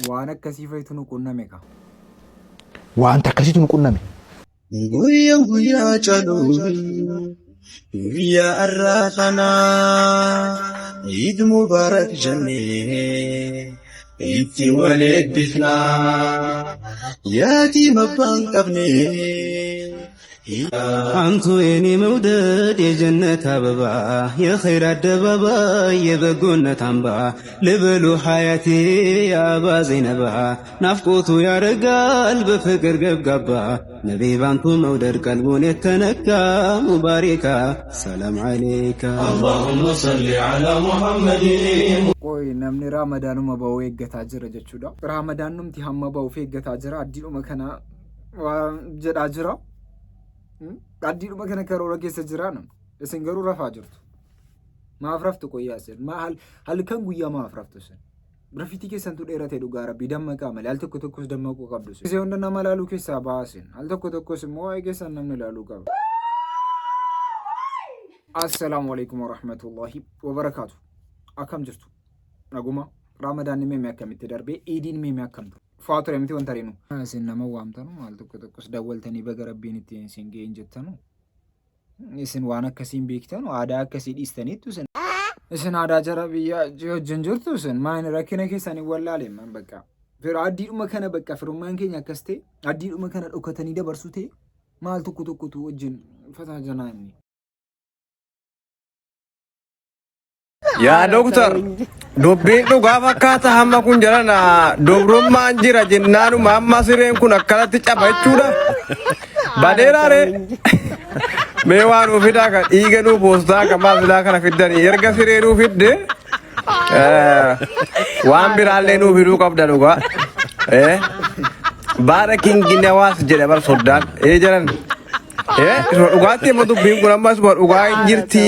waan akkasii fa'itu nu qunname ka. Wanta akkasiitu nu qunname. Guyyaa caaluu guyyaa har'aa kana Eid Mubarak jennee itti wal eebbifnaa yaatiim abbaan qabnee. አንቱ የኔ መውደድ የጀነት አበባ የኸይር አደባባይ የበጎነት አምባ ልበሉ ሐያቴ የአባ ዘይነባ ናፍቆቱ ያረጋል በፍቅር ገብጋባ ነቢ ባንቱ መውደድ ቀልቡን የተነካ ሙባሪካ ሰላም አለይካ አላሁመ ሰሊ ዐላ ሙሐመድ። ቆይ ነምኒ ራመዳኑማ በው ኤገታ ጅረ ጀቹዳ ራመዳኑምቲ ሀመ በው ኤገታ ጅራ አዲኑመ ከና ጀዳ ጅራ addiidhuma kana karoora keessa jiraanam isin garuu rafaa jirtu maaf raftu qoyyaa isin halkan guyyaa maaf raftu isin rafitii keessantu dheeratee dhugaa rabbii dammaqaa malee al tokko tokkos dammaquu qabdu isin isee hunda nama laaluu keessaa baasin al tokko tokkos immoo waa'ee keessan namni laaluu qaba. Assalaamu alaikum warahmatullahi wabarakaatu. Akkam jirtu naguma ramadaan meemee akkamitti darbee iidiin meemee akkamtu faatore miti wanta reenu isin nama waamtanu maal tokko tokkos dawwaltanii baga rabbiin ittiin isin ga'een jettanu isin waan akkasiin beektanu aadaa akkasii dhiistaniittu isin aadaa jara biyya wajjin jirtu isin maani rakkina keessanii wallaaleemman bakka fira addiidhuma kana bakka firummaan keenya akkas ta'e addiidhuma kana dhokatanii dabarsuu ta'e maal tokko tokkotu wajjin fataa janaanni. Yaa doktor dubbiin dhugaa fakkaata hamma kun jarana dobrummaan jira jennaanuma amma sireen kun akkanatti caba jechuudha. Badeeraare mee waan ufidaa kan dhiiga nuu boostaa kan maasilaa kana fiddanii erga siree nuu fidde waan biraallee nuu fiduu qabda dhugaa. Baara kingine hawaas jedhe bar soddaan jaran isuma dhugaatti amma dubbiin kun amma isuma dhugaa hin jirti.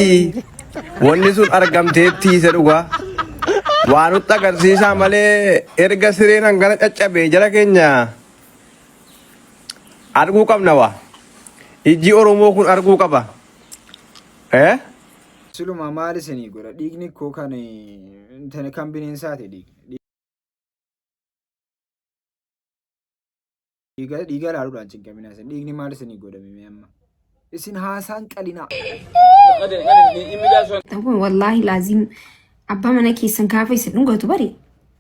Wanni sun argamteetti isa dhugaa waan nutti agarsiisaa malee erga sireen hangana caccabe jara keenya arguu qabna waa ijji Oromoo kun arguu qaba. Siluma maal isinii godha dhiigni koo kan bineensaati dhiiga laaluudhaan cinqamina isin dhiigni maal isinii godhame amma isin haasaan qalina. والله لازم أبا منا كيسن كافي سنونغ تبري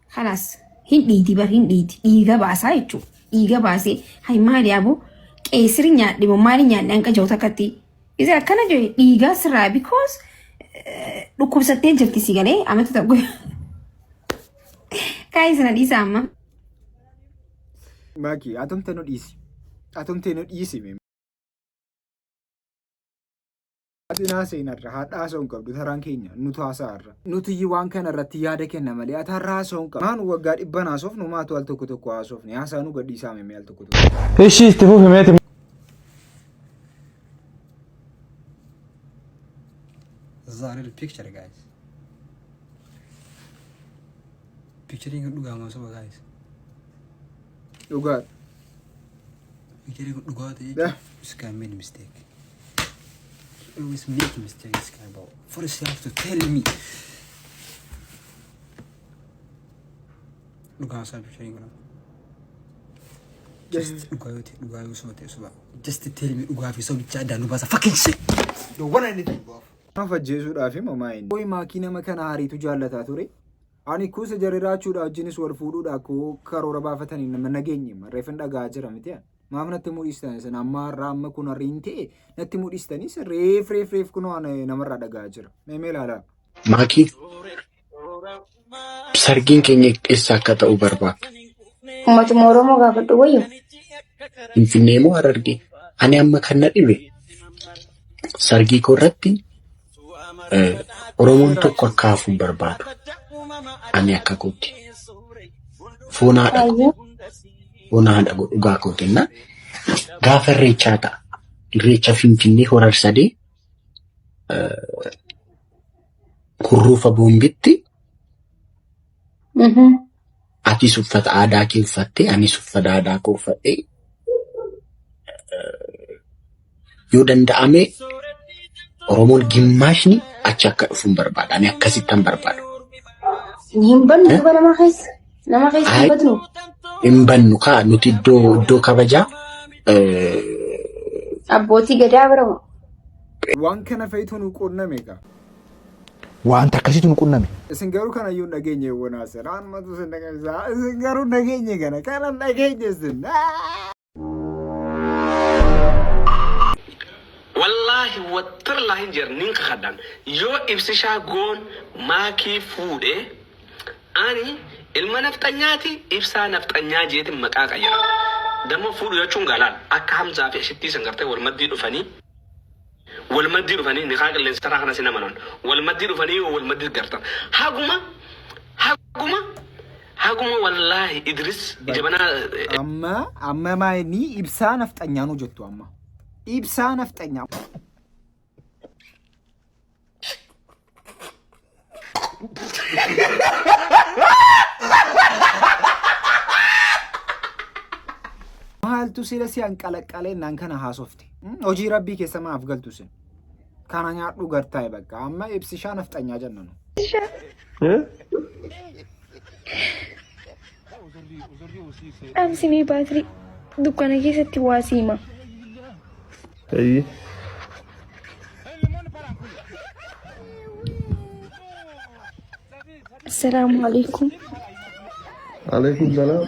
خلاص هندي بر هندي إيجا باسا يجو إيجا باسي هاي مالي أبو كيسرينيا دي مالينيا نانكا جوتا كتي إذا كان جو إيجا سرا because لكم ستين جبتي سيغالي أما تتبقى كايسنا دي ساما ماكي أتم تنو إيسي ميم Atina seenarra haadhaa soon qabdu taraan keenya nutu haasaarra nuti waan kana irratti yaada kenna malee atarraa soon qabdu maan waggaa dhibban haasofnu maatu al tokko tokko haasofne haasaanu gadhiisaa mee al tokko tokko. Ishi itti fufimeeti. Zaaril picture guys. Picturing dhugaa maasoo guys. Dhugaa. Picturing dhugaa ta'e is can make mistake. Always make mistakes, guy, bro. First, you have to tell me. Look outside, picturing you. Just look out, just tell me, look out, so bad, no basa fucking shit. Don't want anything, bro. Maaf jeesuudhaaf mamaa'in. Qoy maakina makana hariitu jaallataa ture. Ani kuusa jariraachuudhaaf jinis wal fuudhuudhaaf koo karoora baafatanii nama nageenye reefan dhagaa jira miti. Maaf natti mudhiistan san amma raamma kun arriin ta'e natti mudhiistanis reef kun waan namarraa dhagaa jira. Meemee ilaala. Maakii sargiin keenya eessa akka ta'u barbaada. Uummatuma Oromoo gaafadhu wayyo. Finfinnee moo Harargee? Ani amma kan na dhibe sargii koo irratti Oromoon tokko akka hafuun barbaadu. Ani akka kootti foon haadha dhugaa kootinna gaafa irreechaa ta'a. Irreecha Finfinnee horar sadee kurruufa boombitti atis uffata aadaa kee uffattee anis uffata aadaa koo uffadhee yoo danda'ame Oromoon gimmaashni achi akka dhufuun barbaada. Ani akkasittan barbaadu. Hin bannu duba nama keessa hin badnu. Hin bannu kaa nuti iddoo kabajaa Abbootii gadaa biramu. Waan kana feetu nu qunname egaa. Waan akkasiitu nu qunname. Isin garuu kana iyyuu nageenye wanaas raan matu isin dhaggeessaa. Isin garuu nageenye kana nageenye isin. Wallahi wallahi jernin khadan yo ibsisha gon maki fude ani ilma naftanyaati ibsa naftanya jeeti maqaqaya damo fudu yo chungalan akka hamza fi shitti sangarte wal maddi dufani ni khaqal sara khana sina manon wal maddi dufani wal maddi garta haguma wallahi idris jabana amma mai ni ibsa naftanya no jettu amma ibsa naftanya Maaltu sila si anqalaqalee nan kana haasofte hojii rabbii keessa maaf galtu sin kana nyaadhu gartaay bakka amma ibsishaa nafxanyaa jennanu Amsimi baatri dukkana keessatti waa siima. Ayyi. Assalamu alaikum. Alaikum salam.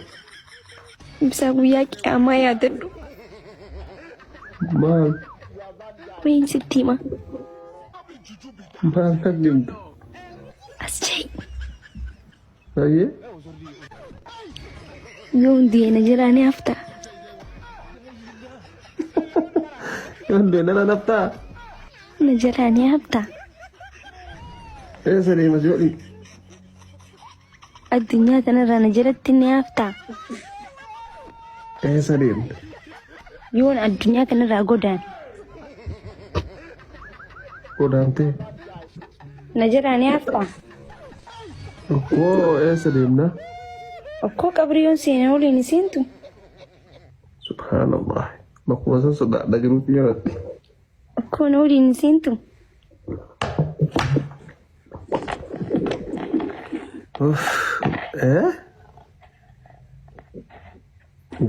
Bisa guyyaa qiyaamaa yaadadhu. Maal? Wayin sitti hima. Maal kadhimtu? As jai. Ayyi. Yoo hundeena jiraanii hafta. Yoo hundeena hafta? Na jiraanii hafta. Eessa deemas yoo dhiibu? Addunyaa kanarraa na jalatti ni hafta. Eessa deemta? Yoon addunyaa kanarraa godaan. Godaantee? Na jiraanii hafta. Okkoo eessa deemna? Okkoo qabriyoon seenaa waliin seentu. Subhanallah. Bakkuma san sodaadha jiruutti jiratti. Okkoo na waliin seentu.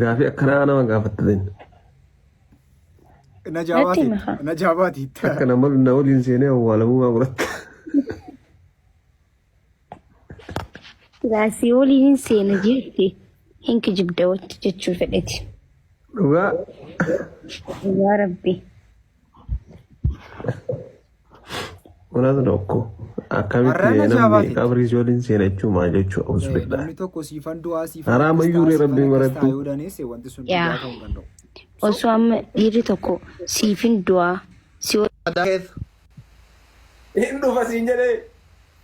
Gaafi akkanaa nama gaafattatan. Najabaati. Akka nama na waliin seenee awwaalamuu godhatta. Gaasii waliin seena jirti hinki jibdawatti jechuu fedheti. Dhugaa. Yaa Rabbi. Walaata tokko akkamitti namni qabrii waliin seena jechuun maal jechuu awwaaludha. Namni tokko siifan du'aa siifan. Haraama iyyuu rabbiin barattu. Osoo amma dhiirri tokko siifin du'aa si hin dhufa siin jedhee.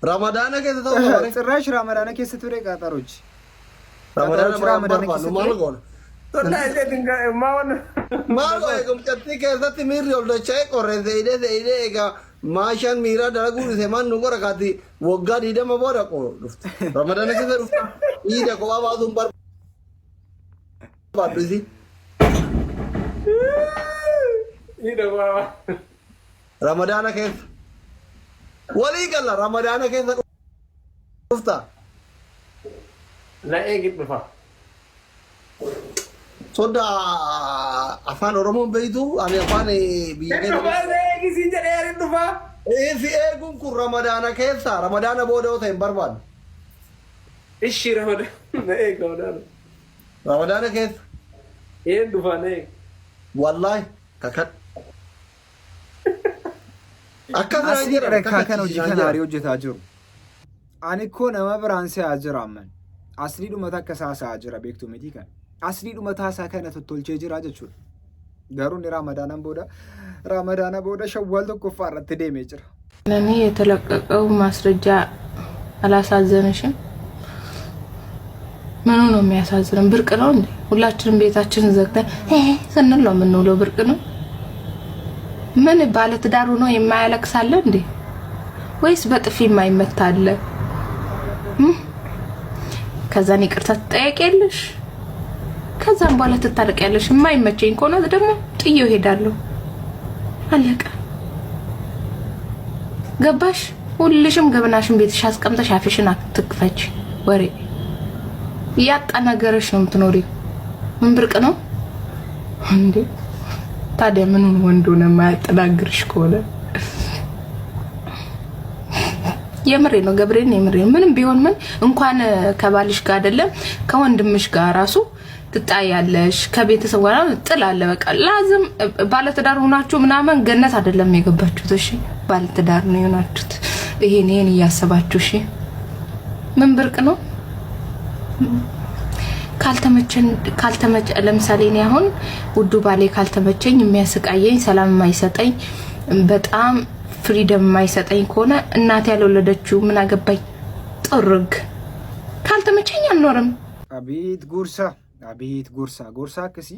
Ramadaana keessa ta'uu Cirraash Ramadaana keessa ture qaxarochi. Ramadaana keessa maal goona? Maal eegumsatti keessatti miirri ol dacha'ee qorreen seeyidee egaa maashaan miiraa dalaguu dhise maan nu qora kaati waggaa 20 booda dhufte. Ramadaana keessa dhufte dhiida kophaa baasuun barbaaddu isi. Ramadaana keessa. Walii galla Ramadaana keessa dhufta. Na eegit dhufa. Soda afaan Oromoon beeytu ani afaan biyya keessa. Afaan eegisiin jedhee yaadin dhufa. Si eeguun kun Ramadaana keessa Ramadaana booda yoo ta'e hin barbaadu. Ishii Ramadaana eeg Ramadaana. Ramadaana keessa. Een dhufa na eeg. Wallahi kakat. Asii dhadhaa kan hojii kanaarii hojjetaa jiru. Ani koo nama biraan se'aa jira amman. Asii dhumata akka saasaa jira beektu miti kan. Asii dhumata isaa kana tottolchee jira jechuudha. Garuu ni Ramadaana booda Shawwal tokkoffaa irratti deemee jira. እኔ የተለቀቀው ማስረጃ አላሳዘነሽም? ምኑ ነው የሚያሳዝነው? ብርቅ ነው እንዴ? ሁላችንም ቤታችንን ዘግተን ስንል ነው የምንውለው። ብርቅ ነው? ምን ባለ ትዳር ሆኖ የማያለቅስ አለ እንዴ? ወይስ በጥፊ የማይመታ አለ? ከዛን ይቅርታ ትጠይቂያለሽ፣ ከዛን በኋላ ትታረቂያለሽ። የማይመቸኝ ከሆነ ደግሞ ጥዬው ሄዳለሁ። አለቀ። ገባሽ? ሁልሽም ገብናሽን ቤትሽ አስቀምጠሽ አፍሽን አትክፈች። ወሬ ያጣናገረሽ ነው የምትኖሪው። ምን ብርቅ ነው እንዴ? ታዲያ ምኑን ወንዱ ነው የማያጠናግርሽ ከሆነ? የምሬ ነው ገብሬን፣ የምሬ ምንም ቢሆን ምን እንኳን ከባልሽ ጋር አይደለም ከወንድምሽ ጋር ራሱ ትጣያለሽ። ከቤተሰብ ጋር ጥላለ። በቃ ላዝም ባለትዳር ሆናችሁ ምናምን ገነት አይደለም የገባችሁት። እሺ ባለትዳር ነው የሆናችሁት። ይሄን እያሰባችሁ እሺ። ምን ብርቅ ነው? ካልተመቸ ለምሳሌ እኔ አሁን ውዱ ባሌ ካልተመቸኝ የሚያስቃየኝ ሰላም የማይሰጠኝ በጣም ፍሪደም የማይሰጠኝ ከሆነ እናት ያልወለደችው ምን አገባኝ? ጥርግ ካልተመቸኝ አልኖርም። አቤት ጎርሳ ከሲ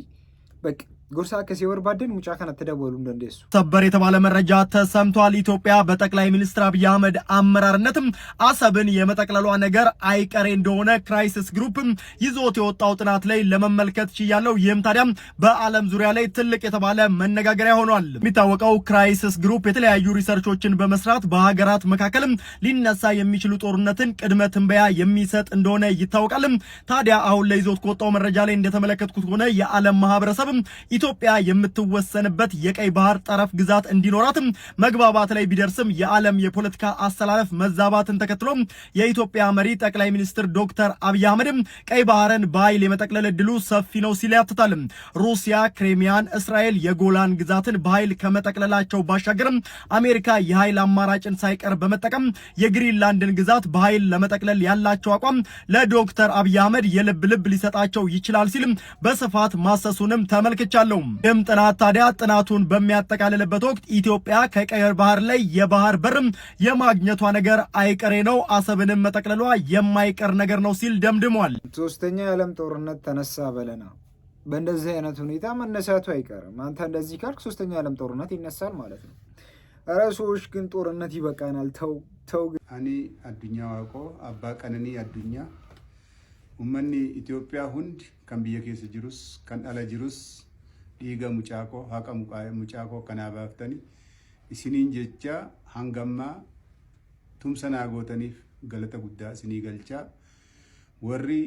በቃ ጎርሳ ከሲ ወርባደን ሙጫ ካና ተደወሉ እንደሱ ሰበር የተባለ መረጃ ተሰምቷል። ኢትዮጵያ በጠቅላይ ሚኒስትር አብይ አህመድ አመራርነትም አሰብን የመጠቅለሏ ነገር አይቀሬ እንደሆነ ክራይሲስ ግሩፕ ይዞት የወጣው ጥናት ላይ ለመመልከት ችያለው። ይህም ታዲያም በዓለም ዙሪያ ላይ ትልቅ የተባለ መነጋገሪያ ሆኗል። የሚታወቀው ክራይሲስ ግሩፕ የተለያዩ ሪሰርቾችን በመስራት በሀገራት መካከልም ሊነሳ የሚችሉ ጦርነትን ቅድመ ትንበያ የሚሰጥ እንደሆነ ይታወቃል። ታዲያ አሁን ላይ ይዞት ከወጣው መረጃ ላይ እንደተመለከትኩት ሆነ የዓለም ማህበረሰብ ኢትዮጵያ የምትወሰንበት የቀይ ባህር ጠረፍ ግዛት እንዲኖራትም መግባባት ላይ ቢደርስም የዓለም የፖለቲካ አስተላለፍ መዛባትን ተከትሎ የኢትዮጵያ መሪ ጠቅላይ ሚኒስትር ዶክተር አብይ አህመድ ቀይ ባህርን በኃይል የመጠቅለል እድሉ ሰፊ ነው ሲል ያትታል። ሩሲያ ክሬሚያን፣ እስራኤል የጎላን ግዛትን በኃይል ከመጠቅለላቸው ባሻገር አሜሪካ የኃይል አማራጭን ሳይቀር በመጠቀም የግሪንላንድን ግዛት በኃይል ለመጠቅለል ያላቸው አቋም ለዶክተር አብይ አህመድ የልብ ሊሰጣቸው ይችላል ሲል በስፋት ማሰሱንም ተመልክቻለሁ። ይህም ጥናት ታዲያ ጥናቱን በሚያጠቃልልበት ወቅት ኢትዮጵያ ከቀይ ባህር ላይ የባህር በርም የማግኘቷ ነገር አይቀሬ ነው፣ አሰብንም መጠቅለሏ የማይቀር ነገር ነው ሲል ደምድሟል። ሶስተኛ የዓለም ጦርነት ተነሳ በለና በእንደዚህ አይነት ሁኔታ መነሳቱ አይቀርም። አንተ እንደዚህ ካልክ ሶስተኛ የዓለም ጦርነት ይነሳል ማለት ነው። ኧረ ሰዎች ግን ጦርነት ይበቃናል። ተው ግን አኒ አዱኛ ዋቆ አባ ቀነኒ አዱኛ ኡመኒ ኢትዮጵያ ሁንድ ከን ብየ ኬስ ጅሩስ ከን አለ ጅሩስ dhiiga mucaakoo haqa mucaakoo kanaa baaftanii isiniin jecha hangammaa tumsa naa gootaniif galata guddaa isinii galchaa. warri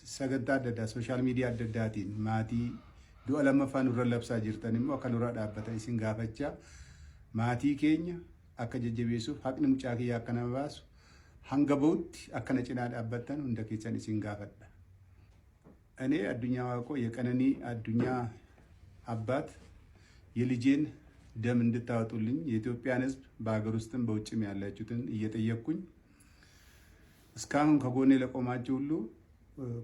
sagantaa adda addaa sooshaal miidiyaa adda addaatiin maatii du'a lammaffaa nurra labsaa jirtan immoo akka nurra dhaabbatan isin gaafachaa. maatii keenya akka jajjabeessuuf haqni mucaa kiyyaa akka nama baasu hanga bahutti akkana cinaa dhaabbattan hunda keessan isin gaafadha. እኔ አዱኛ ዋቆ የቀነኒ አዱኛ አባት የልጄን ደም እንድታወጡልኝ የኢትዮጵያን ሕዝብ በአገር ውስጥም በውጭም ያላችሁትን እየጠየቅኩኝ እስካሁን ከጎኔ ለቆማችሁ ሁሉ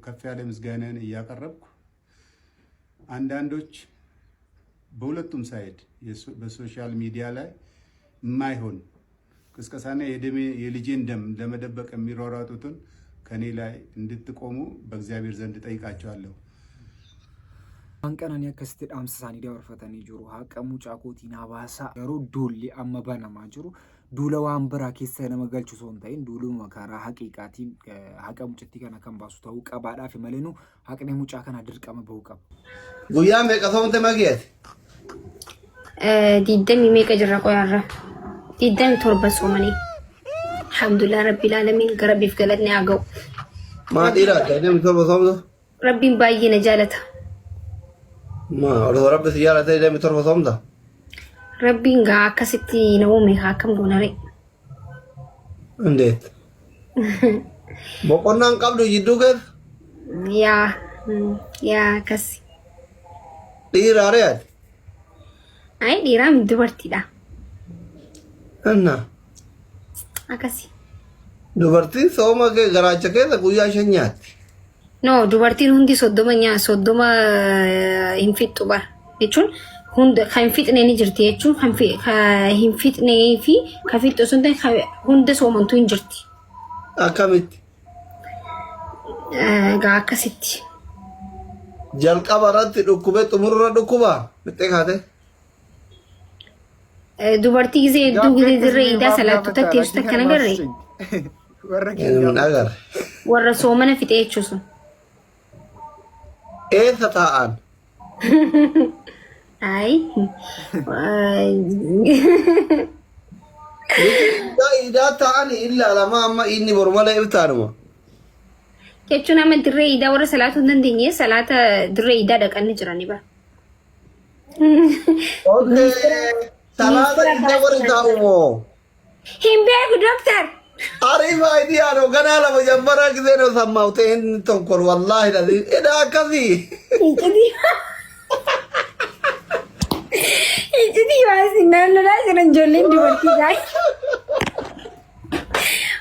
ከፍ ያለ ምስጋናን እያቀረብኩ አንዳንዶች በሁለቱም ሳይድ በሶሻል ሚዲያ ላይ የማይሆን ቅስቀሳና የልጄን ደም ለመደበቅ የሚሯሯጡትን ከኔ ላይ እንድትቆሙ በእግዚአብሔር ዘንድ ጠይቃቸዋለሁ። አንቀናን ያከስት አምሳኒ ዳወርፈተኒ ጅሩ ሀቀሙ ጫቆቲና ባሳ ገሩ ዱሊ አመባናማ ጅሩ ዱለ ዋንበራ ኬሰ ነመገልቹ ሶንታይን ዱሉ መካራ ሐቂቃቲ ሀቀሙ ጭቲ ከና ከምባሱ ታው ቀባዳፍ መለኑ ሀቅኔ ሙጫ ከና ድርቀመ በውቀም ጉያ መቀሶንተ ማግየት ዲደም ይሜቀ ጅራቆ ያራ ዲደም ቶርበሶ መኔ الحمدلله رب العالمين ربي في قلتني عقو ما ديرا كاينه متور بصومده ربي مباين جالتها ما ربي سياره تايده متور بصومده ربي نغا كستي نومي حكم غونري انديت بوكونان قبل يدوكر يا كسي ديرا ريال اي ديرا من دبرتي دا انا akasi dubartiin sooma ke garaacha keessa guyyaa shan nyaatti. No, dubartiin hundi soddoma hin fixxu bara jechuun hunda kan fixne ni jirti jechuun kan hin fixnee fi kan fixxu sun hunda soomantuu hin jirti. Akkamitti? Gaa akkasitti. Jalqaba irratti dhukkubee xumurra dhukkubaa mixxee kaatee. dubartii ጊዜ dirree idaa salaattu tatteessu takka nagarre warra soomana fixee jechuusun eessa taa'an Ay. Ida ta'ani illa lama amma inni bormala ibtaanuma. Jechuun amma dirree idaa warra salaatuu hin dandeenye salaata dirree idaa dhaqanii jiranii ba. Salaata idaa warri taa'umoo. Hin beeku doktar. Arifa idea no ganaa lama jabbara gisee no sammaa ta'e inni tokko wallahi dhalli idaa akkasii. Ijiti waasi naannolaa jiran ijoolleen dubartii gaa'e.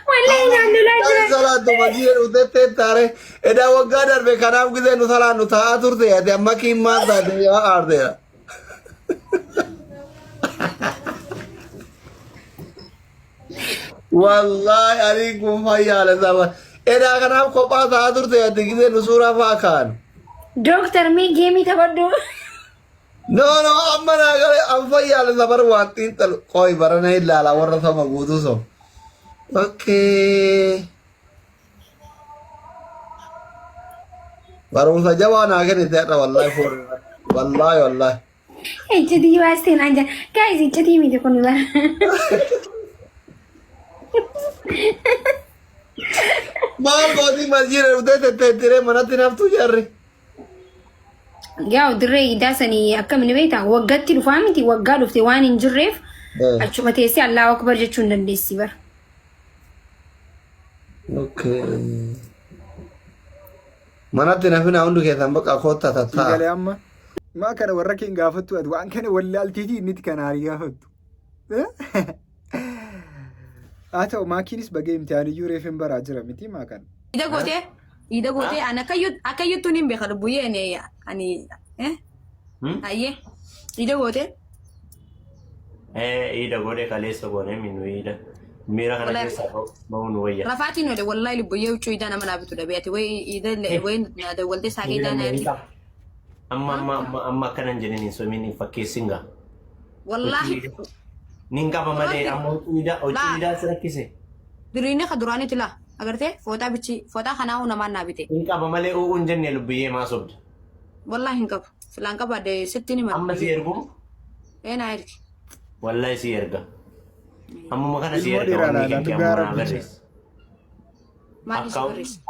Wallahi naannolaa jiran. Salaatu majii utettee taare idaa waggaa darbe kanaaf gisee nu salaannu taa'aa turte ati amma kiimmaa taate yaa aarteera. Wallahi ani kun fayyaale sama. Idaa kanaaf kophaa taa'aa turte ati gisee nu suuraa fa'aa kaan. Doktar mee geemii taphadhu. No, amma na gale an fayyaale sabar waantiin tal qoy barana ilaala warra sama guutuu so. Okay. Barumsa jabaa naa kennite hadha wallahi for wallahi. Ijiti waasi naan jaa. Guys ijiti miti kun bara. Maal gooti masjida dhufte tire manatti naftu jarri. Yaa dirree idaa sanii akkamiin beektaa waggaatti dhufaa miti waggaa dhufte waan hin jirreef achuma teessee Allahu Akbar jechuun dandeessi bara. Okay. Manatti nafina hundu keessan bakka koota tataa. Galee amma maa kana warra keen gaafattu ati waan kana wallaaltiitii inni kana harii gaafattu. Haa ta'u maakiinis bagee imtihaaniyyuu reefin baraa jira miti maa kana. Ida gote ana kayyutu nin be khala buye ne ani aye ida gote ida gote kaleessa gone minu ida mira kana keessa bawun wayya rafati no de wallahi buye uchu ida na mana bitu da beati way ida way da walde sage da na amma kanan jinin so min fakkesinga wallahi ninga ba male amma ida sarakise dirine khadurani tila agarte foota bichi foota kana una manna bite inka ba male uun jenne lubbiye ma sobd wallahi inka filan ka bade sittini ma amma si ergum ena erki wallahi si erga amma makana si erga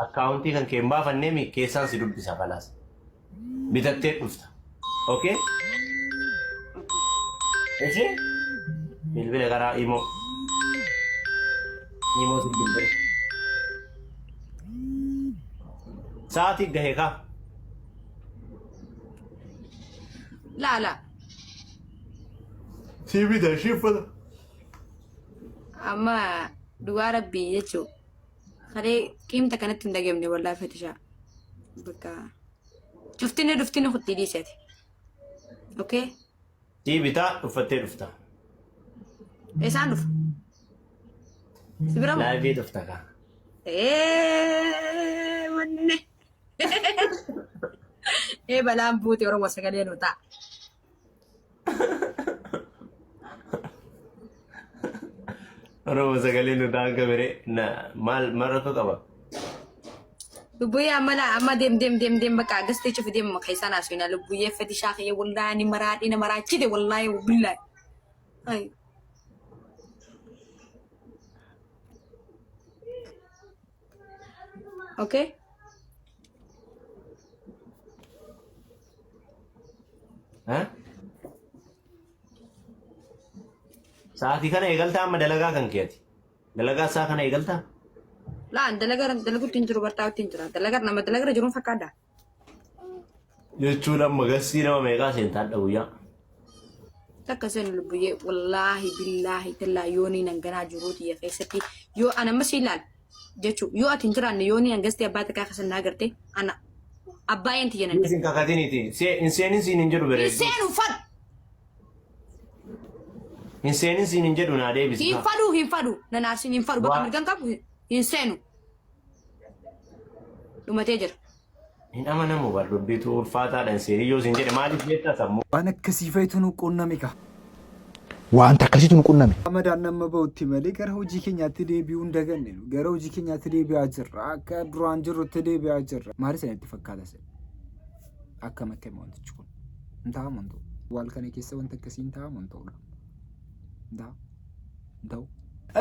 accounti kan kemba fanne mi kesan si dubbisa falas bitatte dufta okay eje bilbile gara imo si bilbile saati gahe ka la TV da shifada amma du'a rabbi yacho khare qimta kanat ndagemne wallahi fatisha baka duftine khutti disati okay TV ta ufatte dufta esan duf sibram live dufta ka manne balaan buute oromo sagalee nuta oromo sagalee nuta gabere na mal marako qaba lubbuye amma dem baka gaste chufi dem kaisana suina lubbuye fati shakhiye wallahi maradi na marachide wallahi billahi ay okay saati kana egalta amma dalagaa kan keeti dalagaa saa kana egalta la dalagu tinjuru bartaa tinjura dalagar jirun fakkaada jechuun amma gassii nama meeqaa seentaa dhawuyyaa takka sen lubbuye wallahi billahi talla yooni nan ganaa jiruuti ya keessatti yoo ana masiilal jechu yoo atin jiraanne yooni an gaste abbaa takkaa kasan naagarte ana abbaayen tiyyanan isin kakatiniiti inseenin siin hin jedhu bere inseenu fad inseenin siin hin jedhu naa deebisi hin fadu nanaasin hin fadu bakka mirgan qabu inseenu dhumatee jira hin amanamu bardubbiitu ulfaataadhaan seenii yoo siin jedhe maaliif jettaa sammuu waan akkasii fayitu nu qunname ka wanta akkasiitu nu qunname Ramadaan nama ba'utti malee gara hojii keenyaatti deebi'uu hin daganne gara hojii keenyaatti deebi'aa jirra akka duraan jirrutti deebi'aa jirra maal isinitti fakkaata akkam akka wantichi kun hin ta'amu ዋል ከነ ኬሰ ወንተ ከሲንታ መንተውላ እንዳው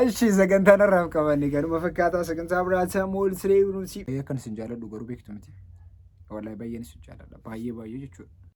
እሺ ሰገንታን ራፍ ቀበኒ ገሩ መፈካታ ሰገንታ ብራታ ሞል ስሬ ኑሲ የከን ስንጃለ ዱገሩ ቤክቱምቲ ወላይ ባየን ስንጃለ ባየ ጀቹ